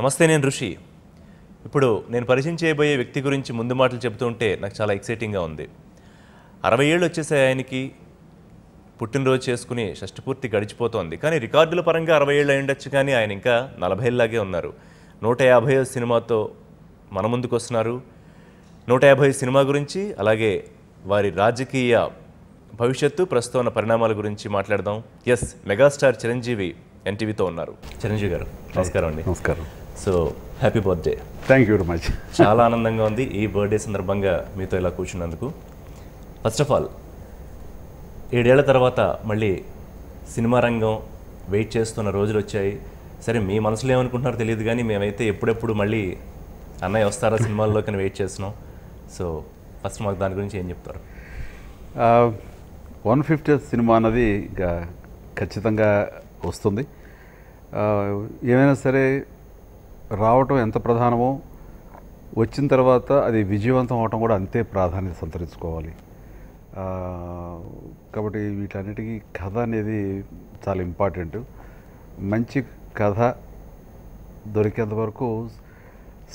నమస్తే, నేను ఋషి. ఇప్పుడు నేను పరిచయం చేయబోయే వ్యక్తి గురించి ముందు మాటలు చెబుతూ ఉంటే నాకు చాలా ఎక్సైటింగ్గా ఉంది. 60 ఏళ్ళు వచ్చేసాయి ఆయనకి. పుట్టినరోజు చేసుకుని షష్ఠపూర్తి గడిచిపోతోంది. కానీ రికార్డుల పరంగా 60 ఏళ్ళు అయ్యుండొచ్చు, కానీ ఆయన ఇంకా 40 ఏళ్ళలాగే ఉన్నారు. 150 సినిమాతో మన ముందుకు వస్తున్నారు. 150 సినిమా గురించి, అలాగే వారి రాజకీయ భవిష్యత్తు, ప్రస్తుతం ఉన్న పరిణామాల గురించి మాట్లాడదాం. ఎస్, మెగాస్టార్ చిరంజీవి ఎన్టీవీతో ఉన్నారు. చిరంజీవి గారు నమస్కారం అండి. నమస్కారం. So happy birthday. Thank you very much. చాలా ఆనందంగా ఉంది ఈ బర్త్డే సందర్భంగా మీతో ఇలా కూర్చున్నందుకు. ఫస్ట్ ఆఫ్ ఆల్, 7 ఏళ్ల తర్వాత మళ్ళీ సినిమా రంగం వెయిట్ చేస్తున్న రోజులు వచ్చాయి. సరే, మీ మనసులో ఏమనుకుంటున్నారో తెలియదు, కానీ మేమైతే ఎప్పుడెప్పుడు మళ్ళీ అన్నయ్య వస్తారా సినిమాల్లోకి వెయిట్ చేస్తున్నాం. సో ఫస్ట్ మాకు దాని గురించి ఏం చెప్తారు? 150th సినిమా అన్నది ఇంకా ఖచ్చితంగా వస్తుంది. ఏమైనా సరే రావటం ఎంత ప్రధానమో, వచ్చిన తర్వాత అది విజయవంతం అవటం కూడా అంతే ప్రాధాన్యత సంతరించుకోవాలి. కాబట్టి వీటన్నిటికీ కథ అనేది చాలా ఇంపార్టెంట్. మంచి కథ దొరికేంత వరకు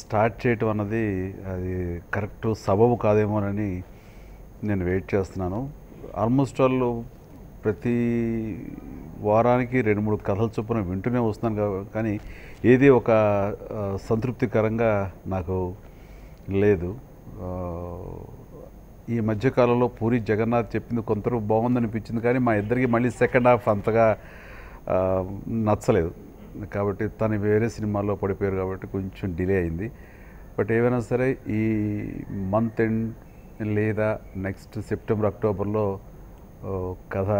స్టార్ట్ చేయటం అన్నది అది కరెక్ట్ సబబు కాదేమోనని నేను వెయిట్ చేస్తున్నాను. ఆల్మోస్ట్ వాళ్ళు ప్రతి వారానికి 2-3 కథల చొప్పున వింటూనే వస్తున్నాను, కానీ ఏది ఒక సంతృప్తికరంగా నాకు లేదు. ఈ మధ్యకాలంలో పూరి జగన్నాథ్ చెప్పింది కొంత బాగుందనిపించింది, కానీ మా ఇద్దరికి మళ్ళీ సెకండ్ హాఫ్ అంతగా నచ్చలేదు. కాబట్టి తను వేరే సినిమాల్లో పడిపోయారు, కాబట్టి కొంచెం డిలే అయింది. బట్ ఏమైనా సరే ఈ మంత్ ఎండ్ లేదా నెక్స్ట్ సెప్టెంబర్ అక్టోబర్లో కథ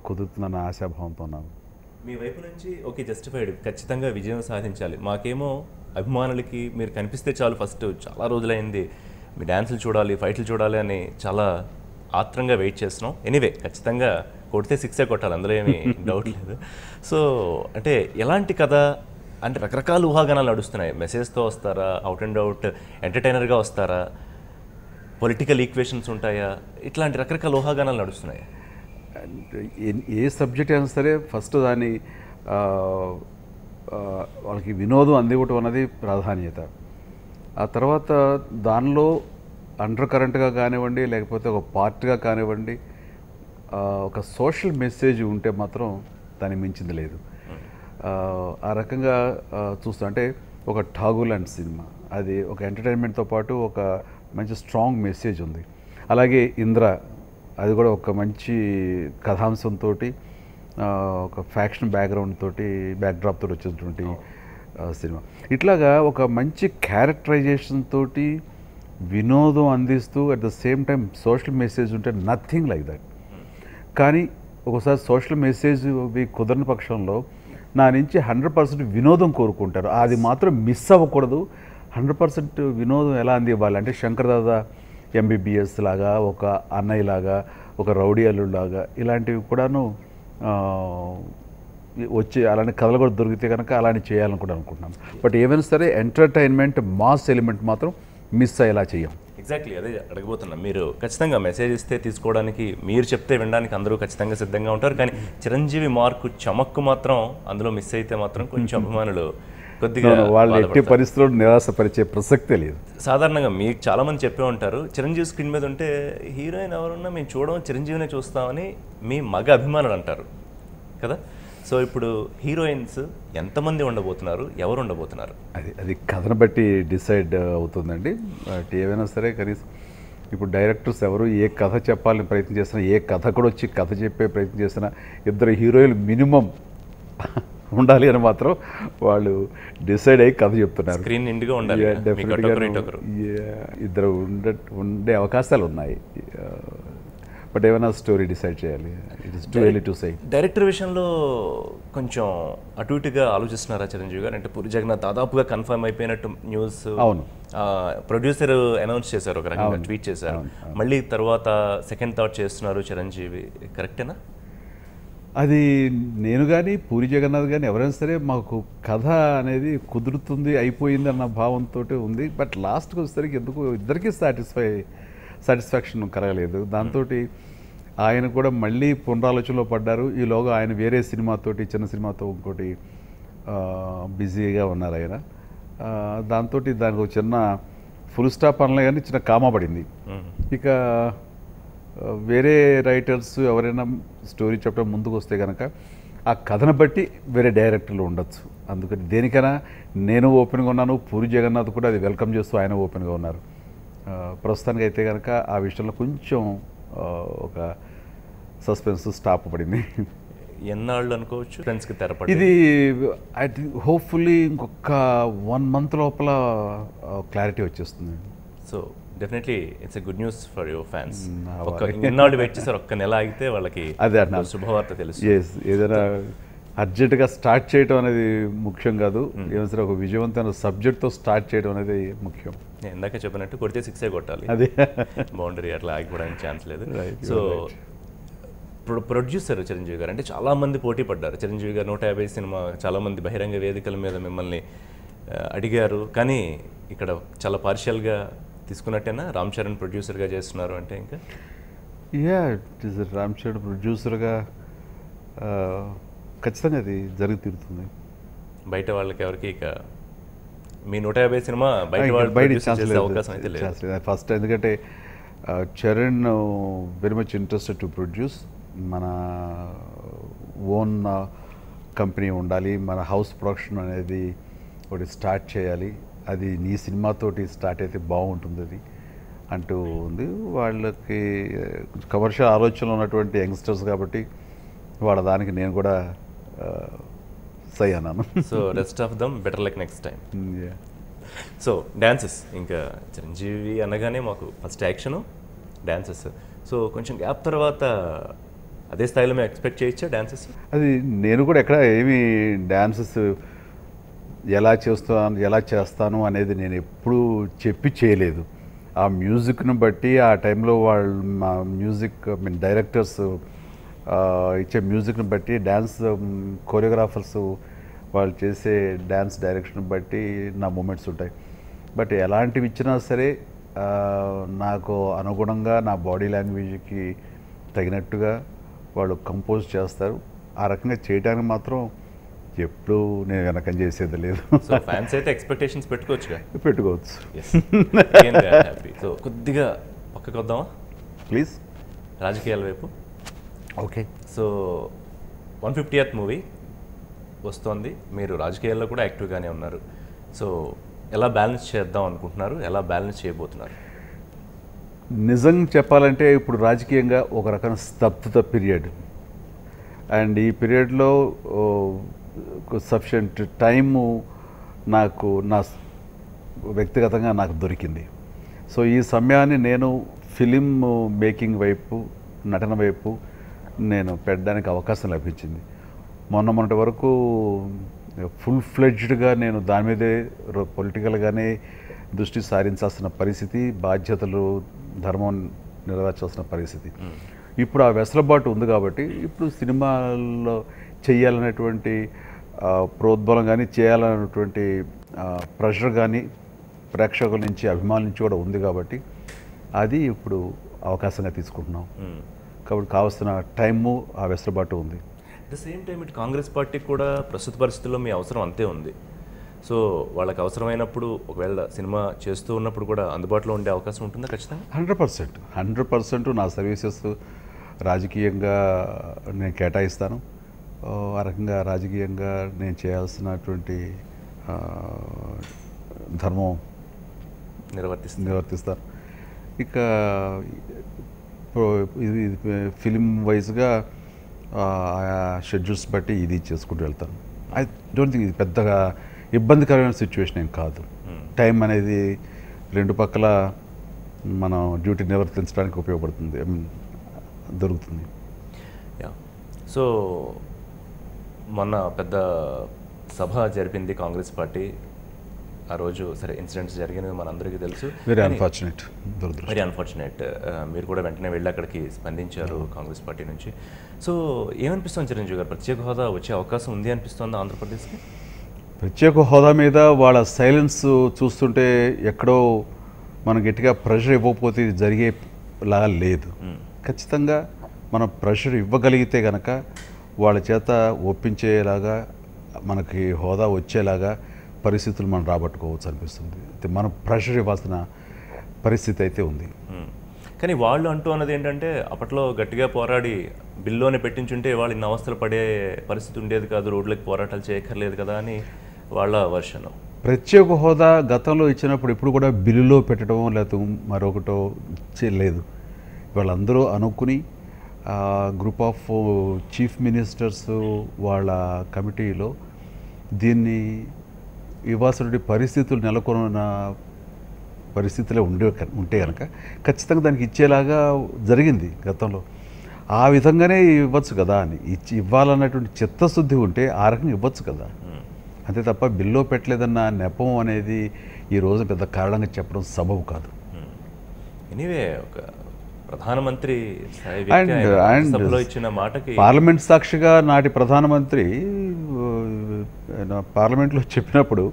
కుదురుతుందన్న ఆశాభావంతో ఉన్నాను. మీ వైపు నుంచి ఓకే, జస్టిఫైడ్, ఖచ్చితంగా విజయం సాధించాలి. మాకేమో అభిమానులకి మీరు కనిపిస్తే చాలు, ఫస్ట్ చాలా రోజులైంది మీ డ్యాన్సులు చూడాలి, ఫైట్లు చూడాలి అని చాలా ఆత్రంగా వెయిట్ చేస్తున్నాం. ఎనీవే, ఖచ్చితంగా కొడితే 6 కొట్టాలి, అందులో ఏమీ డౌట్ లేదు. సో అంటే ఎలాంటి కథ అంటే రకరకాల ఊహాగానాలు నడుస్తున్నాయి. మెసేజ్తో వస్తారా, అవుట్ అండ్ అవుట్ ఎంటర్టైనర్గా వస్తారా, పొలిటికల్ ఈక్వేషన్స్ ఉంటాయా, ఇట్లాంటి రకరకాల ఊహాగానాలు నడుస్తున్నాయి. ఏ సబ్జెక్ట్ అయినా సరే ఫస్ట్ దాన్ని వాళ్ళకి వినోదం అందివ్వటం అన్నది ప్రాధాన్యత. ఆ తర్వాత దానిలో అండర్ కరెంట్గా కానివ్వండి, లేకపోతే ఒక పార్ట్గా కానివ్వండి, ఒక సోషల్ మెసేజ్ ఉంటే మాత్రం దాన్ని మించింది లేదు. ఆ రకంగా చూస్తా అంటే ఒక ఠాగూర్ లాంటి సినిమా, అది ఒక ఎంటర్టైన్మెంట్తో పాటు ఒక మంచి స్ట్రాంగ్ మెసేజ్ ఉంది. అలాగే ఇంద్ర, అది కూడా ఒక మంచి కథాంశంతో, ఒక ఫ్యాక్షన్ బ్యాక్గ్రౌండ్ తోటి, బ్యాక్డ్రాప్ తోటి వచ్చేటువంటి సినిమా. ఇట్లాగా ఒక మంచి క్యారెక్టరైజేషన్ తోటి వినోదం అందిస్తూ at the same time social message ఉంటే నథింగ్ లైక్ దట్. కానీ ఒకసారి సోషల్ మెసేజ్ కుదరని పక్షంలో నా నుంచి 100% వినోదం కోరుకుంటారు. అది మాత్రం మిస్ అవ్వకూడదు. 100% వినోదం ఎలా అందివ్వాలి అంటే శంకర్ దాదా ఎంబీబీఎస్ లాగా, ఒక అన్నయ్య లాగా, ఒక రౌడీ అల్లులాగా, ఇలాంటివి కూడాను వచ్చి అలాంటి కథలు కూడా దొరికితే కనుక అలాంటి చేయాలని కూడా అనుకుంటున్నాను. బట్ ఏమైనా సరే ఎంటర్టైన్మెంట్, మాస్ ఎలిమెంట్ మాత్రం మిస్ అయ్యేలా చేయం. ఎగ్జాక్ట్లీ అదే అడగబోతున్నా. మీరు ఖచ్చితంగా మెసేజ్ ఇస్తే తీసుకోవడానికి, మీరు చెప్తే వినడానికి అందరూ ఖచ్చితంగా సిద్ధంగా ఉంటారు. కానీ చిరంజీవి మార్కు, చమక్కు మాత్రం అందులో మిస్ అయితే మాత్రం కొంచెం అభిమానులు కొద్దిగా వాళ్ళు ఎట్టి పరిస్థితుల్లో నిరాశపరిచే ప్రసక్తే లేదు. సాధారణంగా మీకు చాలామంది చెప్పే ఉంటారు, చిరంజీవి స్క్రీన్ మీద ఉంటే హీరోయిన్ ఎవరున్నా మేము చూడడం చిరంజీవినే చూస్తామని మీ మగ అభిమానులు అంటారు కదా. సో ఇప్పుడు హీరోయిన్స్ ఎంతమంది ఉండబోతున్నారు, ఎవరు ఉండబోతున్నారు? అది కథను బట్టి డిసైడ్ అవుతుందండి. ఏవైనా సరే కనీసం ఇప్పుడు డైరెక్టర్స్ ఎవరు ఏ కథ చెప్పాలని ప్రయత్నం చేసినా, ఏ కథ కూడా వచ్చి కథ చెప్పే ప్రయత్నం చేసినా 2 హీరోయిన్లు మినిమం ఉండాలి అని మాత్రం వాళ్ళు డిసైడ్ అయ్యి కథ చెప్తున్నారు. స్క్రీన్ నిండుగా ఉండాలి. డెఫినెట్గా 2 ఉండే అవకాశాలు ఉన్నాయి. బట్ ఏమైనా స్టోరీ డిసైడ్ చేయాలి. It is too early to say. Director విషయంలో కొంచెం అటు ఇటుగా ఆలోచిస్తున్నారా చిరంజీవి గారు? అంటే పూరి జగన్నాథ్ దాదాపుగా కన్ఫర్మ్ అయిపోయినట్టు న్యూస్. అవును, ప్రొడ్యూసర్ అనౌన్స్ చేశారు, ఒక రకంగా ట్వీట్ చేశారు. మళ్ళీ తర్వాత సెకండ్ థాట్ చేస్తున్నారు చిరంజీవి, కరెక్టేనా? అది నేను కానీ పూరి జగన్నాథ్ కానీ ఎవరైనా సరే మాకు కథ అనేది కుదురుతుంది, అయిపోయింది అన్న భావంతో ఉంది. బట్ లాస్ట్కి వచ్చేసరికి ఎందుకు ఇద్దరికీ సాటిస్ఫాక్షన్ కలగలేదు. దాంతో ఆయన కూడా మళ్ళీ పునరాలోచనలో పడ్డారు. ఈలోగా ఆయన వేరే సినిమాతోటి, చిన్న సినిమాతో ఇంకోటి బిజీగా ఉన్నారు ఆయన. దాంతో దానికి ఒక చిన్న ఫుల్ స్టాప్ అనలే కానీ చిన్న కామా పడింది. ఇక వేరే రైటర్స్ ఎవరైనా స్టోరీ చెప్పడం ముందుకు వస్తే కనుక ఆ కథను బట్టి వేరే డైరెక్టర్లు ఉండొచ్చు. అందుకని దేనికైనా నేను ఓపెన్గా ఉన్నాను, పూరి జగన్నాథ్ కూడా అది వెల్కమ్ చేస్తూ ఆయన ఓపెన్గా ఉన్నారు. ప్రస్తుతానికి అయితే కనుక ఆ విషయంలో కొంచెం ఒక సస్పెన్స్ స్టాప్ పడింది. ఎన్నాళ్ళు అనుకోవచ్చు ఫ్రెండ్స్కి తెరపడి? ఇది ఐ థింక్ హోప్ఫుల్లీ ఇంకొక 1 month లోపల క్లారిటీ వచ్చేస్తుంది. So definitely it's a good news for your fans. ఎన్నాళ్ళు వెయిట్ చేస్తారు, ఒక్క నెల ఆగితే వాళ్ళకి అదే అన్నారు శుభవార్త తెలుసు. ఏదైనా అర్జెంటుగా స్టార్ట్ చేయడం అనేది ముఖ్యం కాదు, ఏమైనా సరే ఒక విజయవంతమైన సబ్జెక్ట్తో స్టార్ట్ చేయడం అనేది ముఖ్యం. నేను ఇందాక చెప్పినట్టు కొడితే 6 కొట్టాలి, అదే బౌండరీ అట్లా ఆగిపోవడానికి ఛాన్స్ లేదు. సో ప్రొడ్యూసర్ చిరంజీవి గారు అంటే చాలామంది పోటీ పడ్డారు. చిరంజీవి గారు 150 సినిమా చాలామంది బహిరంగ వేదికల మీద మిమ్మల్ని అడిగారు, కానీ ఇక్కడ చాలా పార్షియల్గా తీసుకున్నట్టేనా రామ్ చరణ్ ప్రొడ్యూసర్గా చేస్తున్నారు అంటే? ఇంకా ఇట్ ఈస్ రామ్ చరణ్ ప్రొడ్యూసర్గా ఖచ్చితంగా అది జరిగి తీరుతుంది. బయట వాళ్ళకి ఎవరికి ఇక మీ 150 సినిమా బయట చేసే అవకాశం అయితే లేదు ఫస్ట్. ఎందుకంటే Charan very much interested to produce. మన ఓన్ కంపెనీ ఉండాలి, మన హౌస్ ప్రొడక్షన్ అనేది ఒకటి స్టార్ట్ చేయాలి, అది నీ సినిమాతోటి స్టార్ట్ అయితే బాగుంటుంది అది అంటూ ఉంది. వాళ్ళకి కమర్షియల్ ఆలోచనలు ఉన్నటువంటి యంగ్స్టర్స్ కాబట్టి వాళ్ళ దానికి నేను కూడా సై అన్నాను. So rest of them better like next time. So dances, ఇంకా చిరంజీవి అనగానే మాకు ఫస్ట్ యాక్షను డ్యాన్సెస్. సో కొంచెం గ్యాప్ తర్వాత అదే స్థాయిలో మేము ఎక్స్పెక్ట్ చేయొచ్చా డ్యాన్సెస్? అది నేను కూడా ఎక్కడ ఏమి డ్యాన్సెస్ ఎలా చేస్తాను అనేది నేను ఎప్పుడూ చెప్పి చేయలేదు. ఆ మ్యూజిక్ను బట్టి ఆ టైంలో వాళ్ళు మా మ్యూజిక్ డైరెక్టర్స్ ఇచ్చే మ్యూజిక్ని బట్టి డ్యాన్స్ కోరియోగ్రాఫర్స్ వాళ్ళు చేసే డ్యాన్స్ డైరెక్షన్ బట్టి నా మూమెంట్స్ ఉంటాయి. బట్ ఎలాంటివి ఇచ్చినా సరే నాకు అనుగుణంగా నా బాడీ లాంగ్వేజ్కి తగినట్టుగా వాళ్ళు కంపోజ్ చేస్తారు. ఆ రకంగా చేయడానికి మాత్రం ఎప్పుడు నేను వెనకం చేసేది లేదు. సో ఫ్యాన్స్ అయితే ఎక్స్పెక్టేషన్స్ పెట్టుకోవచ్చుగా? పెట్టుకోవచ్చు. సో కొద్దిగా పక్కకు వద్దామా ప్లీజ్, రాజకీయాల వైపు. ఓకే. సో 150th మూవీ వస్తోంది, మీరు రాజకీయాల్లో కూడా యాక్టివ్గానే ఉన్నారు. సో ఎలా బ్యాలెన్స్ చేద్దాం అనుకుంటున్నారు, ఎలా బ్యాలెన్స్ చేయబోతున్నారు? నిజం చెప్పాలంటే ఇప్పుడు రాజకీయంగా ఒక రకమైన స్తబ్దత పీరియడ్, అండ్ ఈ పీరియడ్లో సఫిషియంట్ టైము నాకు నా వ్యక్తిగతంగా నాకు దొరికింది. సో ఈ సమయాన్ని నేను ఫిలిం మేకింగ్ వైపు, నటన వైపు నేను పెట్టడానికి అవకాశం లభించింది. మొన్నటి వరకు ఫుల్ ఫ్లెడ్జ్డ్గా నేను దాని మీదే పొలిటికల్గానే దృష్టి సారించాల్సిన పరిస్థితి, బాధ్యతలు, ధర్మం నెరవేర్చాల్సిన పరిస్థితి. ఇప్పుడు ఆ వెసులుబాటు ఉంది కాబట్టి ఇప్పుడు సినిమాల్లో చేయాలనేటువంటి ప్రోద్బలం కానీ, చేయాలనేటువంటి ప్రెషర్ కానీ ప్రేక్షకుల నుంచి, అభిమానుల నుంచి కూడా ఉంది కాబట్టి అది ఇప్పుడు అవకాశంగా తీసుకుంటున్నాం. కాబట్టి కావాల్సిన టైము, ఆ వెసులుబాటు ఉంది. అట్ ద సేమ్ టైం ఇటు కాంగ్రెస్ పార్టీకి కూడా ప్రస్తుత పరిస్థితుల్లో మీ అవసరం అంతే ఉంది. సో వాళ్ళకి అవసరమైనప్పుడు ఒకవేళ సినిమా చేస్తూ ఉన్నప్పుడు కూడా అందుబాటులో ఉండే అవకాశం ఉంటుందా? ఖచ్చితంగా 100% నా సర్వీసెస్ రాజకీయంగా నేను కేటాయిస్తాను. ఆ రకంగా రాజకీయంగా నేను చేయాల్సినటువంటి ధర్మం నిర్వర్తిస్తాను. ఇక ఇది ఫిలిం వైజ్గా షెడ్యూల్స్ బట్టి ఇది చేసుకుంటూ వెళ్తాను. ఐ డోంట్ థింక్ ఇది పెద్దగా ఇబ్బందికరమైన సిచ్యువేషన్ ఏం కాదు. టైం అనేది రెండు పక్కల మనం డ్యూటీ నిర్వర్తించడానికి ఉపయోగపడుతుంది, దొరుకుతుంది. సో మొన్న పెద్ద సభ జరిపింది కాంగ్రెస్ పార్టీ. ఆ రోజు సరే ఇన్సిడెంట్స్ జరిగినవి మనందరికీ తెలుసు. Very unfortunate. మీరు కూడా వెంటనే వెళ్ళి అక్కడికి స్పందించారు కాంగ్రెస్ పార్టీ నుంచి. సో ఏమనిపిస్తుంది చిరంజీవి గారు, ప్రత్యేక హోదా వచ్చే అవకాశం ఉంది అనిపిస్తుందా ఆంధ్రప్రదేశ్కి? ప్రత్యేక హోదా మీద వాళ్ళ సైలెన్స్ చూస్తుంటే ఎక్కడో మనం గట్టిగా ప్రెషర్ ఇవ్వకపోతే ఇది జరిగేలాగా లేదు. ఖచ్చితంగా మనం ప్రెషర్ ఇవ్వగలిగితే కనుక వాళ్ళ చేత ఒప్పించేలాగా, మనకి హోదా వచ్చేలాగా పరిస్థితులు మనం రాబట్టుకోవచ్చు అనిపిస్తుంది. అయితే మనం ప్రెషర్ ఇవ్వాల్సిన పరిస్థితి అయితే ఉంది. కానీ వాళ్ళు అంటూ అన్నది ఏంటంటే అప్పట్లో గట్టిగా పోరాడి బిల్లులోనే పెట్టించుంటే వాళ్ళు ఇన్ని అవస్థలు పడే పరిస్థితి ఉండేది కాదు, రోడ్లకు పోరాటాలు చేయక్కర్లేదు కదా అని వాళ్ళ వర్షన్. ప్రత్యేక హోదా గతంలో ఇచ్చినప్పుడు ఇప్పుడు కూడా బిల్లులో పెట్టడం లేకపోతే మరొకటో చేయలేదు. వాళ్ళందరూ అనుకుని గ్రూప్ ఆఫ్ చీఫ్ మినిస్టర్స్ వాళ్ళ కమిటీలో దీన్ని ఇవ్వాల్సిన పరిస్థితులు నెలకొన్న పరిస్థితులే ఉంటే కనుక ఖచ్చితంగా దానికి ఇచ్చేలాగా జరిగింది గతంలో. ఆ విధంగానే ఇవ్వచ్చు కదా అని ఇవ్వాలన్నటువంటి చిత్తశుద్ధి ఉంటే ఆ రకంగా ఇవ్వచ్చు కదా, అంతే తప్ప బిల్లో పెట్టలేదన్న నెపం అనేది ఈ రోజు పెద్ద కారణంగా చెప్పడం సబబు కాదు. ఎనీవే ఒక ప్రధానమంత్రి అండ్ ఇచ్చిన మాటకి పార్లమెంట్ సాక్షిగా నాటి ప్రధానమంత్రి పార్లమెంట్లో చెప్పినప్పుడు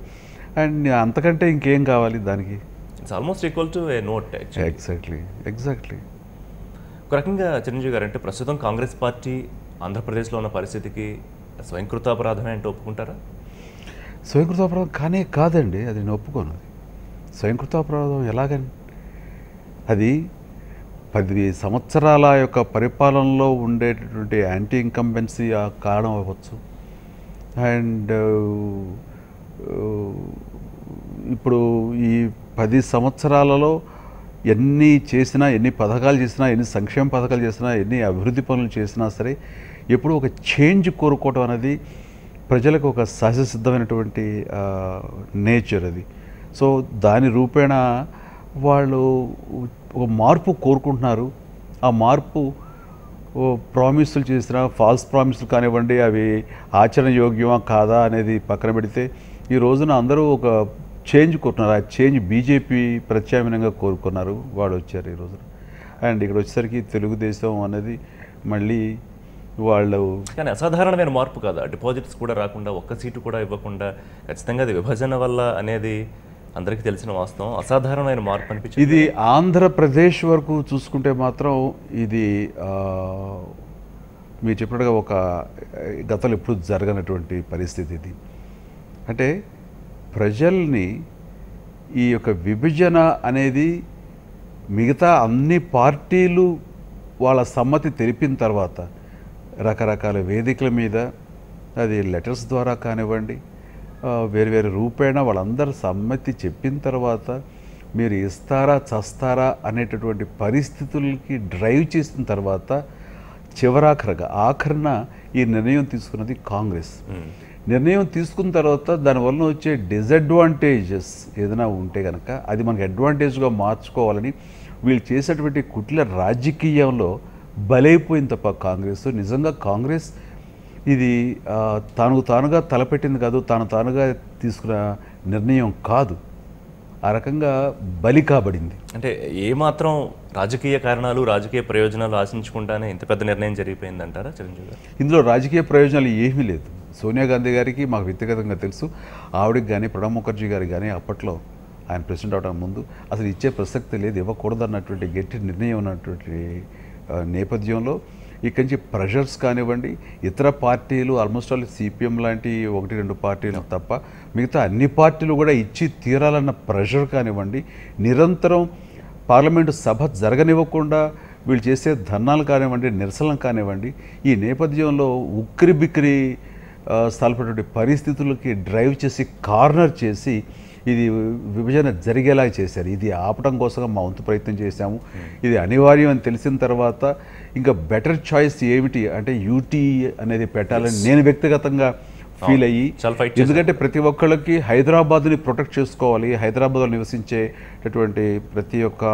అండ్ అంతకంటే ఇంకేం కావాలి దానికి? It's almost equal to a note. Exactly. ఒక రకంగా చిరంజీవి గారు అంటే ప్రస్తుతం కాంగ్రెస్ పార్టీ ఆంధ్రప్రదేశ్లో ఉన్న పరిస్థితికి స్వయంకృతాపరాధమే అంటే ఒప్పుకుంటారా? స్వయంకృతాపరాధం కానే కాదండి, అది నేను ఒప్పుకోను. అది స్వయంకృతాపరాధం ఎలాగని? అది 10 సంవత్సరాల యొక్క పరిపాలనలో ఉండేటటువంటి యాంటీ ఇన్కంబెన్సీ ఆ కారణం అవ్వచ్చు. అండ్ ఇప్పుడు ఈ 10 సంవత్సరాలలో ఎన్ని చేసినా, ఎన్ని పథకాలు చేసినా, ఎన్ని సంక్షేమ పథకాలు చేసినా, ఎన్ని అభివృద్ధి పనులు చేసినా సరే ఎప్పుడు ఒక చేంజ్ కోరుకోవటం అనేది ప్రజలకు ఒక సహజసిద్ధమైనటువంటి నేచర్ అది. సో దాని రూపేణ వాళ్ళు ఒక మార్పు కోరుకుంటున్నారు. ఆ మార్పు ప్రామిసులు చేసిన ఫాల్స్ ప్రామిసులు కానివ్వండి, అవి ఆచరణ యోగ్యమా కాదా అనేది పక్కన పెడితే ఈ రోజున అందరూ ఒక చేంజ్ కోరుతున్నారు. ఆ చేంజ్ బీజేపీ ప్రత్యామ్నాయంగా కోరుకున్నారు, వాడు వచ్చారు ఈ రోజున. అండ్ ఇక్కడ వచ్చేసరికి తెలుగుదేశం అనేది మళ్ళీ వాళ్ళు కానీ అసాధారణమైన మార్పు కాదా? డిపాజిట్స్ కూడా రాకుండా, ఒక్క సీటు కూడా ఇవ్వకుండా, ఖచ్చితంగా అది విభజన వల్ల అనేది అందరికీ తెలిసిన వాస్తవం. అసాధారణమైన మార్పు అనిపించింది. ఇది ఆంధ్రప్రదేశ్ వరకు చూసుకుంటే మాత్రం ఇది మీరు చెప్పినట్టుగా ఒక గతంలో ఎప్పుడు జరగనటువంటి పరిస్థితి ఇది. అంటే ప్రజల్ని ఈ యొక్క విభజన అనేది మిగతా అన్ని పార్టీలు వాళ్ళ సమ్మతి తెలిపిన తర్వాత రకరకాల వేదికల మీద, అది లెటర్స్ ద్వారా కానివ్వండి, వేరు రూపేణ వాళ్ళందరూ సమ్మతి చెప్పిన తర్వాత మీరు ఇస్తారా చస్తారా అనేటటువంటి పరిస్థితులకి డ్రైవ్ చేసిన తర్వాత ఆఖరణ ఈ నిర్ణయం తీసుకున్నది కాంగ్రెస్. నిర్ణయం తీసుకున్న తర్వాత దానివల్ల వచ్చే డిసడ్వాంటేజెస్ ఏదైనా ఉంటే కనుక అది మనకు అడ్వాంటేజ్గా మార్చుకోవాలని వీళ్ళు చేసేటువంటి కుట్ల రాజకీయంలో బలైపోయింది తప్ప కాంగ్రెస్. నిజంగా కాంగ్రెస్ ఇది తానుగా తలపెట్టింది కాదు, తానుగా తీసుకున్న నిర్ణయం కాదు, ఆ రకంగా బలి కాబడింది. అంటే ఏమాత్రం రాజకీయ కారణాలు, రాజకీయ ప్రయోజనాలు ఆశించుకుంటానే ఇంత పెద్ద నిర్ణయం జరిగిపోయిందంటారా చిరంజీవి గారు? ఇందులో రాజకీయ ప్రయోజనాలు ఏమీ లేదు. సోనియా గాంధీ గారికి మాకు వ్యక్తిగతంగా తెలుసు, ఆవిడకి కానీ ప్రణబ్ ముఖర్జీ గారికి కానీ అప్పట్లో ఆయన ప్రెసిడెంట్ అవడం ముందు అసలు ఇచ్చే ప్రసక్తి లేదు, ఇవ్వకూడదు అన్నటువంటి గట్టి నిర్ణయం ఉన్నటువంటి నేపథ్యంలో ఇక్కడి నుంచి ప్రెషర్స్ కానివ్వండి, ఇతర పార్టీలు ఆల్మోస్ట్ ఆల్ సిపిఎం లాంటి 1-2 పార్టీలు తప్ప మిగతా అన్ని పార్టీలు కూడా ఇచ్చి తీరాలన్న ప్రెషర్ కానివ్వండి, నిరంతరం పార్లమెంటు సభ జరగనివ్వకుండా వీళ్ళు చేసే ధర్నాలు కానివ్వండి, నిరసనలు కానివ్వండి, ఈ నేపథ్యంలో ఉక్కిరి బిక్కిరి స్థలపడే పరిస్థితులకి డ్రైవ్ చేసి కార్నర్ చేసి ఇది విభజన జరిగేలా చేశారు. ఇది ఆపడం కోసం మా వంతు ప్రయత్నం చేశాము. ఇది అనివార్యం అని తెలిసిన తర్వాత ఇంకా బెటర్ చాయిస్ ఏమిటి అంటే యూటీ అనేది పెట్టాలని నేను వ్యక్తిగతంగా ఫీల్ అయ్యి, ఎందుకంటే ప్రతి ఒక్కళ్ళకి హైదరాబాద్ని ప్రొటెక్ట్ చేసుకోవాలి, హైదరాబాద్లో నివసించేటటువంటి ప్రతి ఒక్క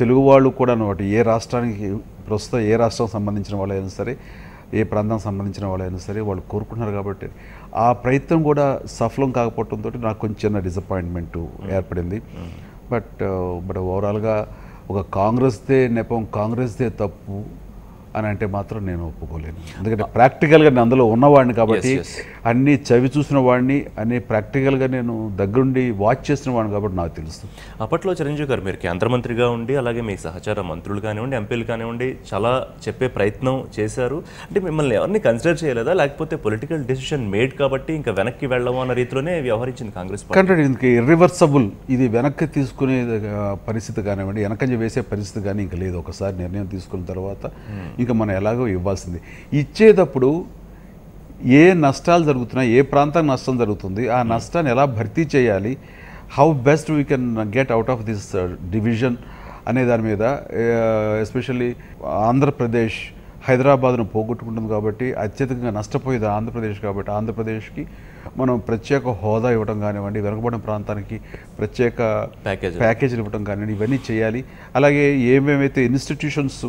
తెలుగు వాళ్ళు కూడా అన్నమాట, ఏ రాష్ట్రానికి ప్రస్తుతం ఏ రాష్ట్రం సంబంధించిన వాళ్ళైనా సరే, ఏ ప్రాంతానికి సంబంధించిన వాళ్ళైనా సరే వాళ్ళు కోరుకుంటున్నారు. కాబట్టి ఆ ప్రయత్నం కూడా సఫలం కాకపోవడంతో నాకు కొంచెం చిన్న డిసప్పాయింట్మెంట్ ఏర్పడింది. బట్ ఓవరాల్గా ఒక కాంగ్రెస్దే నెపం, కాంగ్రెస్దే తప్పు అని అంటే మాత్రం నేను ఒప్పుకోలేను. ఎందుకంటే ప్రాక్టికల్గా నేను అందులో ఉన్నవాడిని కాబట్టి, అన్నీ చవి చూసిన వాడిని, అన్ని ప్రాక్టికల్గా నేను దగ్గరుండి వాచ్ చేసిన వాడిని కాబట్టి నాకు తెలుసు. అప్పట్లో చిరంజీవి గారు మీరు కేంద్ర మంత్రిగా ఉండి, అలాగే మీ సహచార మంత్రులు కానివ్వండి, ఎంపీలు కానివ్వండి, చాలా చెప్పే ప్రయత్నం చేశారు. అంటే మిమ్మల్ని ఎవరిని కన్సిడర్ చేయలేదా, లేకపోతే పొలిటికల్ డెసిషన్ మేడ్ కాబట్టి ఇంకా వెనక్కి వెళ్ళము అన్న రీతిలోనే వ్యవహరించింది కాంగ్రెస్ పార్టీ? కంటే ఇంక ఇర్రివర్సబుల్, ఇది వెనక్కి తీసుకునే పరిస్థితి కానివ్వండి, వెనకంజ వేసే పరిస్థితి కానీ ఇంకా లేదు. ఒకసారి నిర్ణయం తీసుకున్న తర్వాత ఇంకా మనం ఎలాగో ఇవ్వాల్సింది. ఇచ్చేటప్పుడు ఏ నష్టాలు జరుగుతున్నాయి, ఏ ప్రాంతం నష్టం జరుగుతుంది, ఆ నష్టాన్ని ఎలా భర్తీ చేయాలి, how best we can get out of this division అనే దాని మీద, ఎస్పెషల్లీ ఆంధ్రప్రదేశ్ హైదరాబాద్ను పోగొట్టుకుంటుంది కాబట్టి అత్యధికంగా నష్టపోయేది ఆంధ్రప్రదేశ్ కాబట్టి ఆంధ్రప్రదేశ్కి మనం ప్రత్యేక హోదా ఇవ్వడం కానివ్వండి, వెనుకబడిన ప్రాంతానికి ప్రత్యేక ప్యాకేజీలు ఇవ్వడం కానివ్వండి, ఇవన్నీ చేయాలి. అలాగే ఏమేమైతే ఇన్స్టిట్యూషన్స్,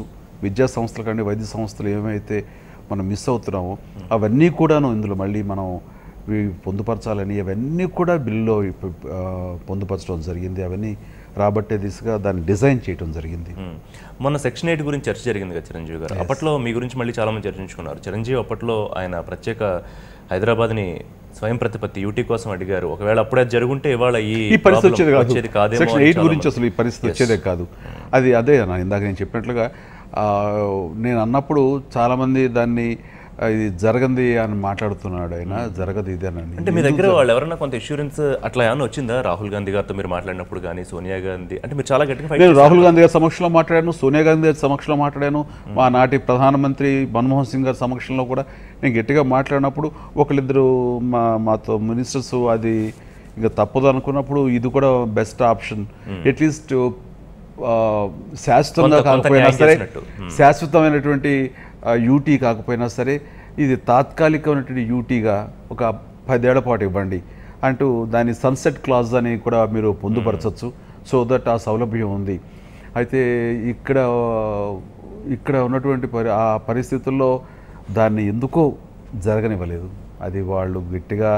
విద్యా సంస్థలు కానీ వైద్య సంస్థలు ఏమైతే మనం మిస్ అవుతున్నామో అవన్నీ కూడాను ఇందులో మళ్ళీ మనం పొందుపరచాలని, అవన్నీ కూడా బిల్లులో పొందుపరచడం జరిగింది. అవన్నీ రాబట్టే దిశగా దాన్ని డిజైన్ చేయడం జరిగింది. మొన్న సెక్షన్ 8 గురించి చర్చ జరిగింది కదా చిరంజీవి గారు. అప్పట్లో మీ గురించి మళ్ళీ చాలామంది చర్చించుకున్నారు. చిరంజీవి అప్పట్లో ఆయన ప్రత్యేక హైదరాబాద్ని స్వయం ప్రతిపత్తి యూటీ కోసం అడిగారు. ఒకవేళ అప్పుడే జరుగుంటే ఇవాళ ఈ పరిస్థితి వచ్చేది కాదు. సెక్షన్ 8 గురించి అసలు ఈ పరిస్థితి వచ్చేదే కాదు. అదే ఇందాక నేను చెప్పినట్లుగా నేను అన్నప్పుడు చాలామంది దాన్ని ఇది జరగంది అని మాట్లాడుతున్నాడు. ఆయన జరగదు ఇదేనని. అంటే మీ దగ్గర వాళ్ళు ఎవరైనా కొంత ఇన్సూరెన్స్ అట్లా ఏమన్నా వచ్చిందా? రాహుల్ గాంధీ గారితో మీరు మాట్లాడినప్పుడు కానీ, సోనియా గాంధీ, అంటే మీరు చాలా గట్టిగా నేను రాహుల్ గాంధీ గారి సమక్షంలో మాట్లాడాను, సోనియా గాంధీ గారి సమక్షంలో మాట్లాడాను, మా నాటి ప్రధానమంత్రి మన్మోహన్ సింగ్ గారి సమక్షంలో కూడా నేను గట్టిగా మాట్లాడినప్పుడు ఒకళ్ళిద్దరు మాతో మినిస్టర్స్ అది ఇంకా తప్పదు అనుకున్నప్పుడు ఇది కూడా బెస్ట్ ఆప్షన్, అట్లీస్ట్ శాశ్వతంగా కాకపోయినా సరే, శాశ్వతమైనటువంటి యూటీ కాకపోయినా సరే ఇది తాత్కాలికమైనటువంటి యూటీగా ఒక 10 ఏళ్ల పాటు ఇవ్వండి అంటూ దాని సన్సెట్ క్లాజ్ అని కూడా మీరు పొందుపరచవచ్చు. సో దట్ ఆ సౌలభ్యం ఉంది. అయితే ఇక్కడ ఉన్నటువంటి ఆ పరిస్థితుల్లో దాన్ని ఎందుకో జరగనివ్వలేదు. అది వాళ్ళు గట్టిగా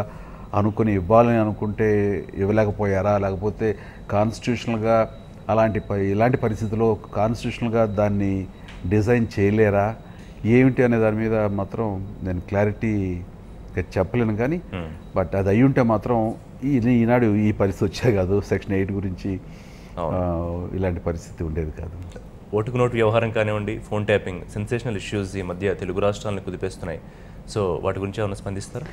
అనుకుని ఇవ్వాలని అనుకుంటే ఇవ్వలేకపోయారా, లేకపోతే కాన్స్టిట్యూషనల్గా ఇలాంటి పరిస్థితుల్లో కాన్స్టిట్యూషనల్గా దాన్ని డిజైన్ చేయలేరా ఏమిటి అనే దాని మీద మాత్రం నేను క్లారిటీగా చెప్పలేను. కానీ బట్ అది అయ్యి ఉంటే మాత్రం ఈనాడు ఈ పరిస్థితి వచ్చే కాదు, సెక్షన్ 8 గురించి ఇలాంటి పరిస్థితి ఉండేది కాదు. ఓటుకు నోటు వ్యవహారం కానివ్వండి, ఫోన్ ట్యాపింగ్, సెన్సేషనల్ ఇష్యూస్ ఈ మధ్య తెలుగు రాష్ట్రాలను కుదిపేస్తున్నాయి. సో వాటి గురించి ఏమైనా స్పందిస్తారా?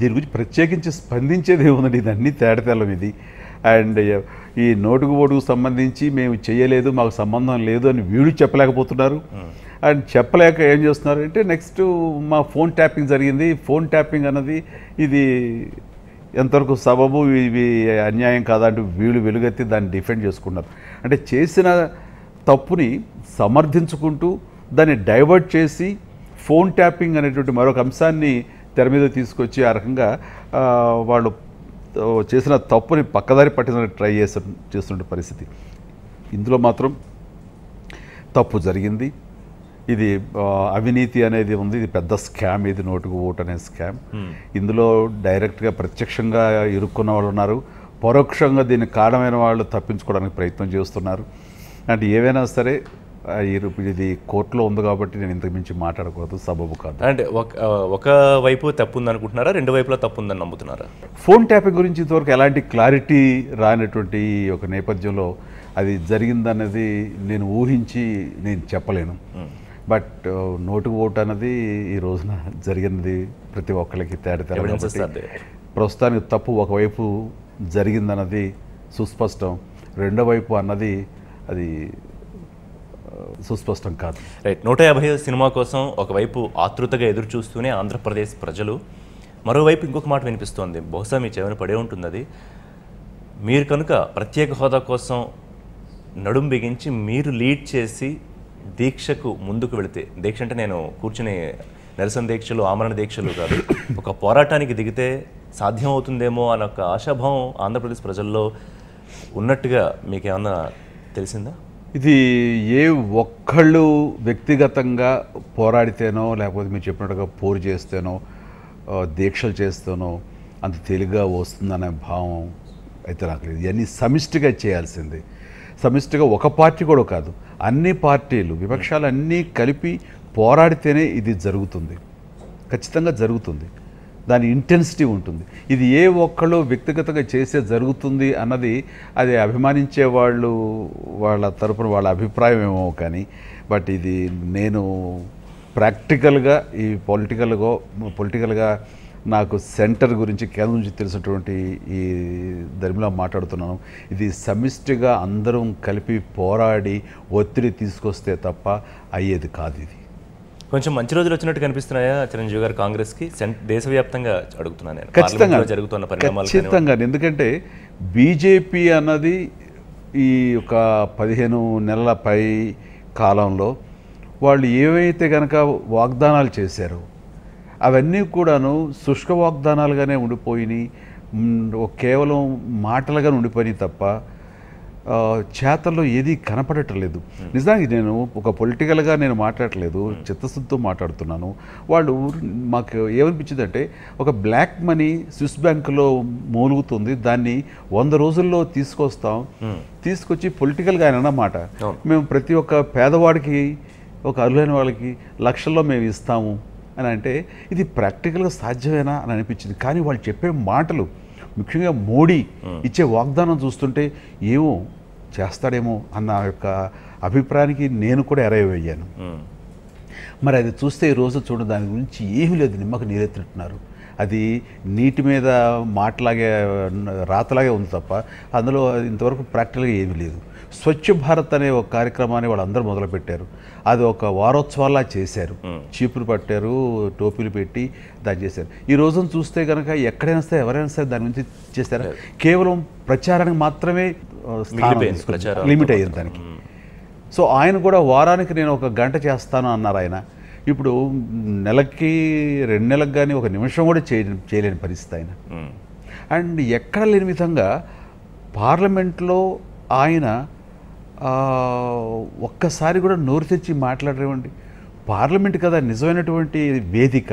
దీని గురించి ప్రత్యేకించి స్పందించేది ఏముందండి, ఇది అన్నీ తేడతెల్లం ఇది. అండ్ ఈ నోటుకు ఓటుకు సంబంధించి మేము చేయలేదు, మాకు సంబంధం లేదు అని వీళ్ళు చెప్పలేకపోతున్నారు. అండ్ చెప్పలేక ఏం చేస్తున్నారు అంటే నెక్స్ట్ మా ఫోన్ ట్యాపింగ్ జరిగింది, ఫోన్ ట్యాపింగ్ అన్నది ఇది ఎంతవరకు సబబు, ఇవి అన్యాయం కాదా అంటూ వీళ్ళు వెలుగెత్తి దాన్ని డిఫెండ్ చేసుకున్నారు. అంటే చేసిన తప్పుని సమర్థించుకుంటూ దాన్ని డైవర్ట్ చేసి ఫోన్ ట్యాపింగ్ అనేటువంటి మరొక అంశాన్ని తెర మీద తీసుకొచ్చి ఆ రకంగా వాళ్ళు చేసిన తప్పుని పక్కదారి పట్టించడానికి ట్రై చేస్తున్న పరిస్థితి. ఇందులో మాత్రం తప్పు జరిగింది. ఇది అవినీతి అనేది ఉంది, ఇది పెద్ద స్కామ్, ఇది నోటుకు ఓటు అనే స్కామ్. ఇందులో డైరెక్ట్గా ప్రత్యక్షంగా ఇరుక్కున్న వాళ్ళు ఉన్నారు, పరోక్షంగా దీనికి కారణమైన వాళ్ళు తప్పించుకోవడానికి ప్రయత్నం చేస్తున్నారు. అంటే ఏవైనా సరే ఇది కోర్టులో ఉంది కాబట్టి నేను ఇంతకు మించి మాట్లాడకూడదు, సబబు కాదు. అంటే ఒక వైపు తప్పు ఉంది అనుకుంటున్నారా, రెండు వైపులా తప్పు ఉందని నమ్ముతున్నారా? ఫోన్ ట్యాపింగ్ గురించి ఇంతవరకు ఎలాంటి క్లారిటీ రానటువంటి ఒక నేపథ్యంలో అది జరిగిందన్నది నేను ఊహించి నేను చెప్పలేను. బట్ నోటుకు ఓటు అన్నది ఈ రోజున జరిగింది ప్రతి ఒక్కరికి తేడా. ప్రస్తుతానికి తప్పు ఒకవైపు జరిగిందన్నది సుస్పష్టం, రెండో వైపు అన్నది అది సుస్పష్టం కాదు. రైట్. 150 సినిమా కోసం ఒకవైపు ఆతృతగా ఎదురు చూస్తూనే ఆంధ్రప్రదేశ్ ప్రజలు, మరోవైపు ఇంకొక మాట వినిపిస్తోంది, బహుశా మీ చెవిన పడే ఉంటుంది అది. మీరు కనుక ప్రత్యేక హోదా కోసం నడుం బిగించి మీరు లీడ్ చేసి దీక్షకు ముందుకు వెళితే, దీక్ష అంటే నేను కూర్చుని నిరసన దీక్షలు, ఆమరణ దీక్షలు కాదు, ఒక పోరాటానికి దిగితే సాధ్యం అవుతుందేమో అన్న ఒక ఆశాభావం ఆంధ్రప్రదేశ్ ప్రజల్లో ఉన్నట్టుగా మీకేమన్నా తెలిసిందా? ఇది ఏ ఒక్కళ్ళు వ్యక్తిగతంగా పోరాడితేనో లేకపోతే మీరు చెప్పినట్టుగా పోరు చేస్తేనో దీక్షలు చేస్తేనో అంత తేలిగ్గా వస్తుందనే భావం అయితే నాకు లేదు. ఇవన్నీ సమిష్టిగా చేయాల్సింది. సమిష్టిగా ఒక పార్టీ కూడా కాదు, అన్ని పార్టీలు, విపక్షాలు అన్నీ కలిపి పోరాడితేనే ఇది జరుగుతుంది, ఖచ్చితంగా జరుగుతుంది. దాని ఇంటెన్సిటీ ఉంటుంది. ఇది ఏ ఒక్కళ్ళు వ్యక్తిగతంగా చేసే జరుగుతుంది అన్నది అది అభిమానించే వాళ్ళు వాళ్ళ తరపున వాళ్ళ అభిప్రాయం ఏమో కానీ, బట్ ఇది నేను ప్రాక్టికల్గా ఈ పొలిటికల్గా నాకు సెంటర్ గురించి కేంద్రం గురించి తెలిసినటువంటి ఈ ధర్మిలా మాట్లాడుతున్నాను. ఇది సమిష్టిగా అందరం కలిపి పోరాడి ఒత్తిడి తీసుకొస్తే తప్ప అయ్యేది కాదు. ఇది కొంచెం మంచి రోజులు వచ్చినట్టు కనిపిస్తున్నాయా చిరంజీవి గారు కాంగ్రెస్కి? దేశవ్యాప్తంగా అడుగుతున్నాను నేను. ఖచ్చితంగా జరుగుతున్న పరిణామాలు ఖచ్చితంగా. ఎందుకంటే బీజేపీ అన్నది ఈ ఒక 15 నెలల పై కాలంలో వాళ్ళు ఏవైతే కనుక వాగ్దానాలు చేశారో అవన్నీ కూడాను శుష్క వాగ్దానాలుగానే ఉండిపోయినాయి, కేవలం మాటలుగానే ఉండిపోయినాయి తప్ప చేతల్లో ఏది కనపడటం లేదు. నిజానికి నేను ఒక పొలిటికల్గా నేను మాట్లాడట్లేదు, చిత్తశుద్ధితో మాట్లాడుతున్నాను. వాళ్ళు మాకు ఏమనిపించిందంటే ఒక బ్లాక్ మనీ స్విస్ బ్యాంకులో మూలుగుతుంది, దాన్ని 100 రోజుల్లో తీసుకొచ్చి పొలిటికల్గా ఆయన అన్నమాట, మేము ప్రతి ఒక్క పేదవాడికి ఒక అర్హులైన వాళ్ళకి లక్షల్లో మేము ఇస్తాము అని అంటే ఇది ప్రాక్టికల్గా సాధ్యమేనా అని అనిపించింది. కానీ వాళ్ళు చెప్పే మాటలు, ముఖ్యంగా మోడీ ఇచ్చే వాగ్దానం చూస్తుంటే ఏమో చేస్తాడేమో అన్న యొక్క అభిప్రాయానికి నేను కూడా ఎరయ్యాను. మరి అది చూస్తే ఈరోజు చూడండి, దాని గురించి ఏమీ లేదు, నిమ్మకు నీరెత్తినట్టున్నారు. అది నీటి మీద మాటలాగే రాతలాగే ఉంది తప్ప అందులో ఇంతవరకు ప్రాక్టికల్గా ఏమీ లేదు. స్వచ్ఛ భారత్ అనే ఒక కార్యక్రమాన్ని వాళ్ళందరూ మొదలుపెట్టారు. అది ఒక వారోత్సవాల్లా చేశారు, చీపురు పట్టారు, టోపీలు పెట్టి దాన్ని చేశారు. ఈ రోజును చూస్తే కనుక ఎక్కడైనా సరే ఎవరైనా సరే దాని గురించి చేశారు, కేవలం ప్రచారానికి మాత్రమే లిమిట్ అయ్యింది దానికి. సో ఆయన కూడా వారానికి నేను 1 గంట చేస్తాను అన్నారు ఆయన. ఇప్పుడు నెలకి 2 నెలలకు కానీ 1 నిమిషం కూడా చేయలేని పరిస్థితి ఆయన. అండ్ ఎక్కడ లేని విధంగా పార్లమెంట్లో ఆయన ఒక్కసారి కూడా నోరు తెచ్చి మాట్లాడరేమండి. పార్లమెంట్ కదా నిజమైనటువంటి వేదిక,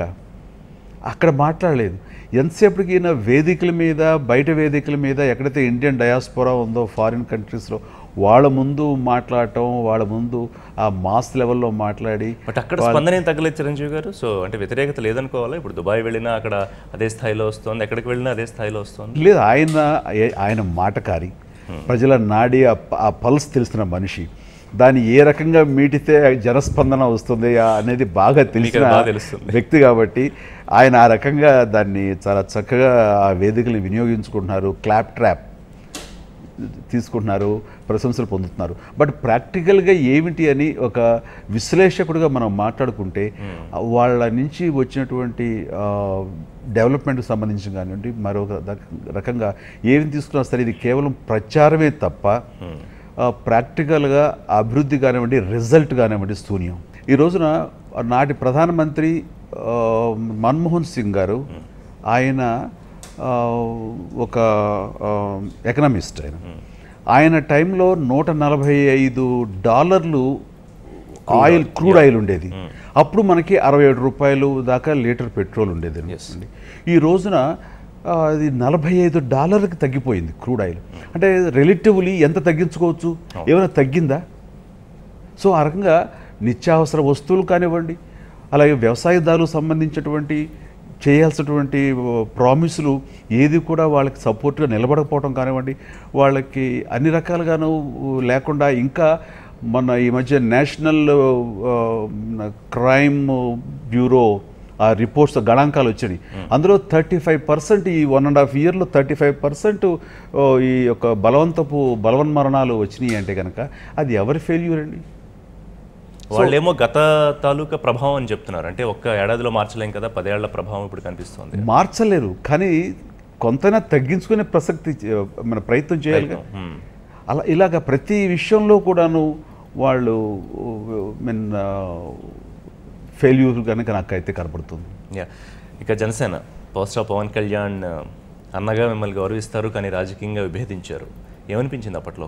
అక్కడ మాట్లాడలేదు. ఎంతసేపటికి ఈయన వేదికల మీద, బయట వేదికల మీద ఎక్కడైతే ఇండియన్ డయాస్పోరా ఉందో ఫారిన్ కంట్రీస్లో వాళ్ళ ముందు మాట్లాడటం, వాళ్ళ ముందు ఆ మాస్ లెవెల్లో మాట్లాడి, బట్ అక్కడ స్పందన ఏం తగ్గలేదు చిరంజీవి గారు. సో అంటే వ్యతిరేకత లేదనుకోవాలా? ఇప్పుడు దుబాయ్ వెళ్ళినా అక్కడ అదే స్థాయిలో వస్తుంది, ఎక్కడికి వెళ్ళినా అదే స్థాయిలో వస్తుంది. లేదు, ఆయన మాటకారి, ప్రజల నాడి ఆ పల్స్ తెలిసిన మనిషి. దాన్ని ఏ రకంగా మీటితే జనస్పందన వస్తుంది అనేది బాగా తెలిసిన వ్యక్తి కాబట్టి ఆయన ఆ రకంగా దాన్ని చాలా చక్కగా ఆ వేదికలు వినియోగించుకుంటున్నారు, క్లాప్ ట్రాప్ తీసుకుంటున్నారు, ప్రశంసలు పొందుతున్నారు. బట్ ప్రాక్టికల్గా ఏమిటి అని ఒక విశ్లేషకుడిగా మనం మాట్లాడుకుంటే వాళ్ళ నుంచి వచ్చినటువంటి డెవలప్మెంట్కి సంబంధించి కానివ్వండి, మరొక రకంగా ఏమి తీసుకున్నా సరే ఇది కేవలం ప్రచారమే తప్ప ప్రాక్టికల్గా అభివృద్ధి కానివ్వండి, రిజల్ట్ కానివ్వండి శూన్యం. ఈ రోజున నాటి ప్రధానమంత్రి మన్మోహన్ సింగ్ గారు, ఆయన ఒక ఎకనామిస్ట్. ఆయన టైంలో $145 ఆయిల్, క్రూడ్ ఆయిల్ ఉండేది. అప్పుడు మనకి 67 రూపాయలు దాకా లీటర్ పెట్రోల్ ఉండేది. ఈ రోజున అది $45కి తగ్గిపోయింది క్రూడ్ ఆయిల్. అంటే రిలేటివ్లీ ఎంత తగ్గించుకోవచ్చు? ఏమైనా తగ్గిందా? సో ఆ రకంగా నిత్యావసర వస్తువులు కానివ్వండి, అలాగే వ్యవసాయదారులకు సంబంధించినటువంటి చేయాల్సినటువంటి ప్రామిసులు ఏది కూడా వాళ్ళకి సపోర్ట్గా నిలబడకపోవడం కానివ్వండి, వాళ్ళకి అన్ని రకాలుగాను లేకుండా, ఇంకా మన ఈ మధ్య నేషనల్ క్రైమ్ బ్యూరో ఆ రిపోర్ట్స్ గణాంకాలు వచ్చినాయి. అందులో 35% ఈ 1.5 ఇయర్లో 35% ఈ యొక్క బలవన్మరణాలు వచ్చినాయి. అంటే కనుక అది ఎవరి ఫెయిల్యూర్ అండి? వాళ్ళేమో గత తాలూకా ప్రభావం అని చెప్తున్నారు. అంటే ఒక్క ఏడాదిలో మార్చలేం కదా, 10 ఏళ్ల ప్రభావం ఇప్పుడు కనిపిస్తుంది. మార్చలేరు, కానీ కొంతైనా తగ్గించుకునే ప్రసక్తి మన ప్రయత్నం చేయాలి. అలా ఇలాగ ప్రతి విషయంలో కూడాను వాళ్ళు ఫెయిల్యూర్ కనుక నాకైతే కనపడుతుంది. ఇక జనసేన పవర్ స్టార్ పవన్ కళ్యాణ్ అన్నగా మిమ్మల్ని గౌరవిస్తారు, కానీ రాజకీయంగా విభేదించారు. ఏమనిపించింది అప్పట్లో?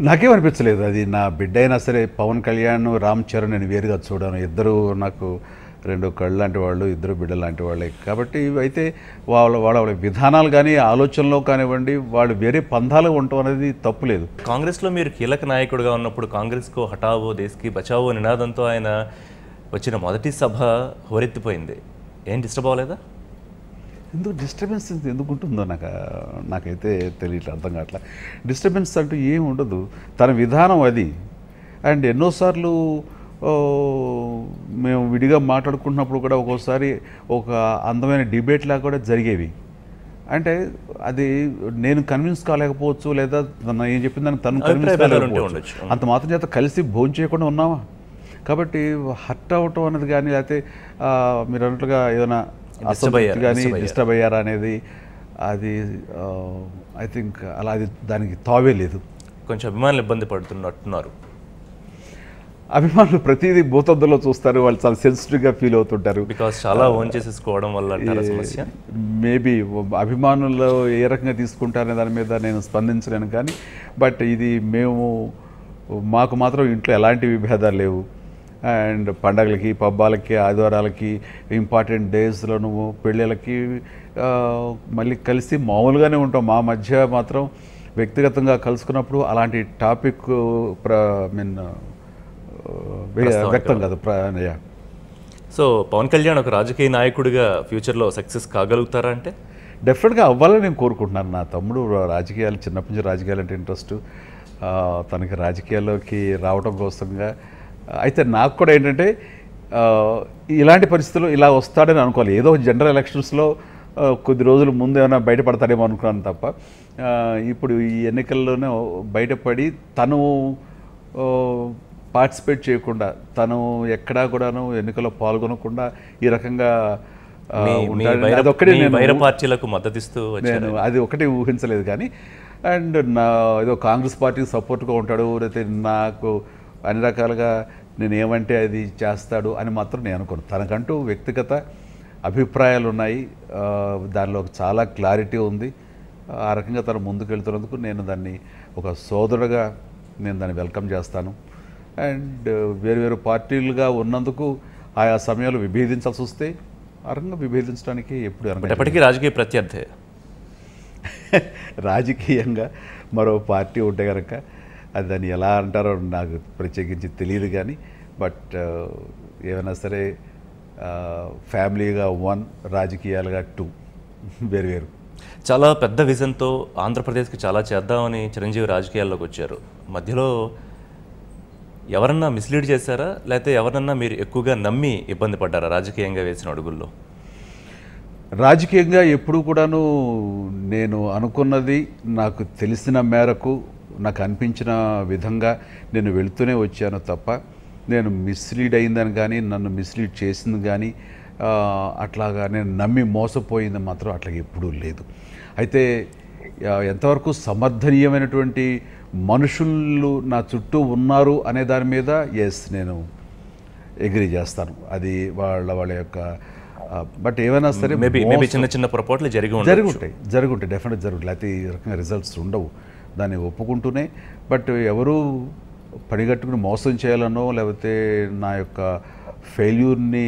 నాకేమనిపించలేదు. అది నా బిడ్డ అయినా సరే, పవన్ కళ్యాణ్, రామ్ చరణ్ నేను వేరుగా చూడాను. ఇద్దరు నాకు 2 కళ్ళు లాంటి వాళ్ళు, 2 బిడ్డలు లాంటి వాళ్ళే. కాబట్టి అయితే వాళ్ళ విధానాలు కానీ, ఆలోచనలో కానివ్వండి, వాళ్ళు వేరే పంధాలు ఉండటం అనేది తప్పులేదు. కాంగ్రెస్లో మీరు కీలక నాయకుడిగా ఉన్నప్పుడు కాంగ్రెస్కు హఠావో దేశ్కి బచావో నినాదంతో ఆయన వచ్చిన మొదటి సభ హోరెత్తిపోయింది. ఏం డిస్టర్బ్ అవ్వలేదా? ఎందుకు డిస్టర్బెన్స్ ఎందుకు ఉంటుందో నాకైతే తెలియట్లేదు, అర్థం కావట్లా. డిస్టర్బెన్స్ అంటూ ఏమి ఉండదు, తన విధానం అది. అండ్ ఎన్నోసార్లు మేము విడిగా మాట్లాడుకుంటున్నప్పుడు కూడా ఒక్కోసారి ఒక అందమైన డిబేట్ లాగా కూడా జరిగేవి. అంటే అది నేను కన్విన్స్ కాలేకపోవచ్చు, లేదా ఏం చెప్పిన దానికి తను కన్విన్స్ కాలేకపోవచ్చు. అంత మాత్రం చేత కలిసి భోజనం చేయకుండా ఉన్నామా? కాబట్టి హర్ట్ అవ్వటం అనేది కానీ, లేకపోతే మీరు అన్నట్లుగా ఏదైనా అసంతృప్తి కానీ డిస్టర్బ్ అయ్యారా అనేది అది ఐ థింక్ అలా అది దానికి తావే లేదు. కొంచెం అభిమానులు ఇబ్బంది పడుతున్నట్టున్నారు. అభిమానులు ప్రతిదీ భూతద్దులో చూస్తారు, వాళ్ళు చాలా సెన్సిటివ్గా ఫీల్ అవుతుంటారు. బికాస్ చాలా ఓన్ చేసేసుకోవడం వల్ల సమస్య. మేబీ అభిమానులు ఏ రకంగా తీసుకుంటారనే దాని మీద నేను స్పందించలేను, కానీ బట్ ఇది మాకు మాత్రం ఇంట్లో ఎలాంటి విభేదాలు లేవు. అండ్ పండగలకి, పబ్బాలకి, ఆదివారాలకి, ఇంపార్టెంట్ డేస్లోను, పెళ్ళిళ్ళకి మళ్ళీ కలిసి మామూలుగానే ఉంటాం. మా మధ్య మాత్రం వ్యక్తిగతంగా కలుసుకున్నప్పుడు అలాంటి టాపిక్ వ్యక్తం కాదు. సో పవన్ కళ్యాణ్ ఒక రాజకీయ నాయకుడిగా ఫ్యూచర్లో సక్సెస్ కాగలుగుతారా అంటే? డెఫినెట్గా అవ్వాలని నేను కోరుకుంటున్నాను. నా తమ్ముడు రాజకీయాలు, చిన్నప్పటి నుంచి రాజకీయాలు అంటే ఇంట్రెస్ట్, తనకి రాజకీయాల్లోకి రావడం కోసంగా. అయితే నాకు కూడా ఏంటంటే ఇలాంటి పరిస్థితుల్లో ఇలా వస్తాడని అనుకోవాలి. ఏదో జనరల్ ఎలక్షన్స్లో కొద్ది రోజుల ముందు ఏమైనా బయటపడతాడేమో అనుకున్నాను తప్ప, ఇప్పుడు ఈ ఎన్నికల్లోనే బయటపడి తను పార్టిసిపేట్ చేయకుండా, తను ఎక్కడా కూడాను ఎన్నికల్లో పాల్గొనకుండా ఈ రకంగా అదొక్కటి నేను పార్టీలకు మద్దతిస్తూ నేను అది ఒకటి ఊహించలేదు. కానీ అండ్ ఏదో కాంగ్రెస్ పార్టీకి సపోర్ట్గా ఉంటాడు, లేకపోతే నాకు అన్ని రకాలుగా నేను ఏమంటే అది చేస్తాడు అని మాత్రం నేను అనుకోను. తనకంటూ వ్యక్తిగత అభిప్రాయాలు ఉన్నాయి, దానిలో చాలా క్లారిటీ ఉంది. ఆ రకంగా తను ముందుకు వెళ్తున్నందుకు నేను దాన్ని ఒక సోదరుడుగా నేను దాన్ని వెల్కమ్ చేస్తాను. అండ్ వేరు పార్టీలుగా ఉన్నందుకు ఆయా సమయంలో విభేదించాల్సి వస్తే ఆ రకంగా విభేదించడానికి ఎప్పటికీ రాజకీయ ప్రత్యర్థి. రాజకీయంగా మరో పార్టీ ఉంటే కనుక అది దాన్ని ఎలా అంటారో నాకు ప్రత్యేకించి తెలియదు, కానీ బట్ ఏమైనా సరే ఫ్యామిలీగా 1, రాజకీయాలుగా 2 వేరు. చాలా పెద్ద విజన్తో ఆంధ్రప్రదేశ్కి చాలా చేద్దామని చిరంజీవి రాజకీయాల్లోకి వచ్చారు. మధ్యలో ఎవరన్నా మిస్లీడ్ చేశారా, లేకపోతే ఎవరన్నా మీరు ఎక్కువగా నమ్మి ఇబ్బంది పడ్డారా రాజకీయంగా వేసిన అడుగుల్లో? రాజకీయంగా ఎప్పుడు కూడాను నేను అనుకున్నది, నాకు తెలిసిన మేరకు, నాకు అనిపించిన విధంగా నేను వెళుతూనే వచ్చాను తప్ప, నేను మిస్లీడ్ అయిందని కానీ, నన్ను మిస్లీడ్ చేసింది కానీ, అట్లాగా నేను నమ్మి మోసపోయింది మాత్రం అట్లా ఎప్పుడూ లేదు. అయితే ఎంతవరకు సమర్థనీయమైనటువంటి మనుషులు నా చుట్టూ ఉన్నారు అనే దాని మీద నేను అగ్రీ చేస్తాను. అది వాళ్ళ యొక్క బట్ ఏమైనా సరే మేబీ చిన్న పొరపాట్లు జరుగుంటాయి డెఫినెట్ జరుగుతాయి, లేకపోతే ఈ రకంగా రిజల్ట్స్ ఉండవు, దాన్ని ఒప్పుకుంటూనే. బట్ ఎవరు పడిగట్టుకుని మోసం చేయాలనో, లేకపోతే నా యొక్క ఫెయిల్యూర్ని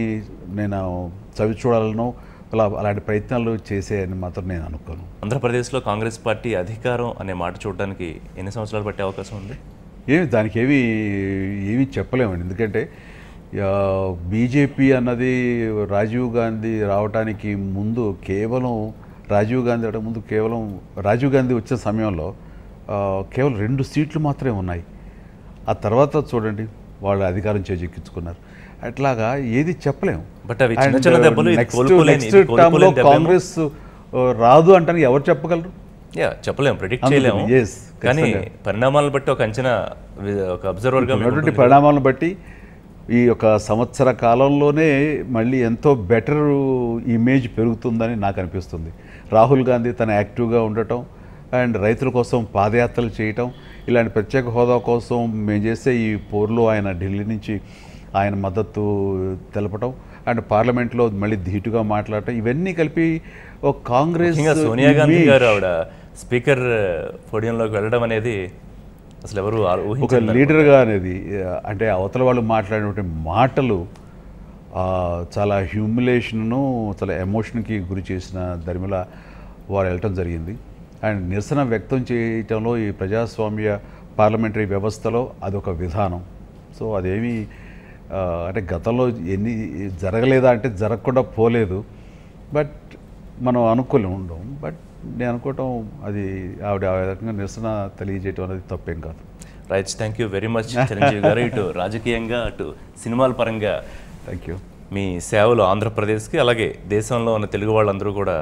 నేను చవి చూడాలనో అలాంటి ప్రయత్నాలు చేసేయని మాత్రం నేను అనుకోను. ఆంధ్రప్రదేశ్లో కాంగ్రెస్ పార్టీ అధికారం అనే మాట చూడడానికి ఎన్ని సంవత్సరాలు పట్టే అవకాశం ఉంది? దానికి ఏమీ చెప్పలేమండి. ఎందుకంటే బీజేపీ అన్నది రాజీవ్ గాంధీ రావడానికి ముందు కేవలం రాజీవ్ గాంధీ వచ్చే సమయంలో కేవలం 2 సీట్లు మాత్రమే ఉన్నాయి. ఆ తర్వాత చూడండి వాళ్ళు అధికారం చేజెక్కించుకున్నారు. అట్లాగా ఏది చెప్పలేము. బట్ అవి చిన్న దెబ్బలు. నెక్స్ట్ టర్మ్లో కాంగ్రెస్ రాదు అంటానికి ఎవరు చెప్పగలరు? చెప్పలేము, ప్రిడిక్ట్ చేయలేము. కానీ పరిణామాలను బట్టి ఒక అంచనా, ఒక అబ్జర్వర్గా పరిణామాలను బట్టి ఈ యొక్క సంవత్సర కాలంలోనే మళ్ళీ ఎంతో బెటర్ ఇమేజ్ పెరుగుతుందని నాకు అనిపిస్తుంది. రాహుల్ గాంధీ తన యాక్టివ్గా ఉండటం అండ్ రైతుల కోసం పాదయాత్రలు చేయటం, ఇలాంటి ప్రత్యేక హోదా కోసం మేము చేసే ఈ పోరులో ఆయన ఢిల్లీ నుంచి ఆయన మద్దతు తెలపటం అండ్ పార్లమెంట్లో మళ్ళీ ధీటుగా మాట్లాడటం, ఇవన్నీ కలిపి ఒక కాంగ్రెస్ సోనియా గాంధీ గారు ఆవిడ స్పీకర్ పోడియంలోకి వెళ్ళడం అనేది అసలు ఎవరు ఒక లీడర్గా అనేది, అంటే అవతల వాళ్ళు మాట్లాడినటువంటి మాటలు చాలా హ్యూమిలేషన్ను, చాలా ఎమోషన్కి గురి చేసిన దరిమిలా వారు వెళ్ళటం జరిగింది. అండ్ నిరసన వ్యక్తం చేయటంలో ఈ ప్రజాస్వామ్య పార్లమెంటరీ వ్యవస్థలో అదొక విధానం. సో అదేమీ అంటే గతంలో ఎన్ని జరగలేదా అంటే జరగకుండా పోలేదు, బట్ మనం అనుకోలేము ఉండం. బట్ నేను అనుకోవటం అది ఆవిడ ఆ విధంగా నిరసన తెలియజేయటం అనేది తప్పేం కాదు. Right, thank you very much Chiranjeevi గారు. ఇటు రాజకీయంగా అటు సినిమాల పరంగా థ్యాంక్ యూ. మీ సేవలు ఆంధ్రప్రదేశ్కి అలాగే దేశంలో ఉన్న తెలుగు వాళ్ళందరూ కూడా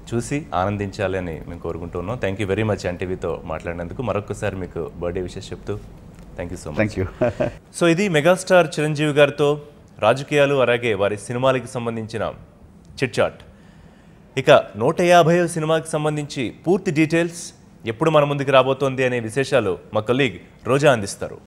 చూసి ఆనందించాలి అని మేము కోరుకుంటున్నాం. థ్యాంక్ యూ వెరీ మచ్ ఎన్టీవీతో మాట్లాడినందుకు. మరొకసారి మీకు బర్త్డే విషెస్ చెప్తూ thank you so much. Thank you. So ఇది మెగాస్టార్ చిరంజీవి గారితో రాజకీయాలు అలాగే వారి సినిమాలకి సంబంధించిన చిట్ చాట్. ఇక 150వ సినిమాకి సంబంధించి పూర్తి డీటెయిల్స్ ఎప్పుడు మన ముందుకు రాబోతోంది అనే విశేషాలు మా కొలీగ్ రోజా అందిస్తారు.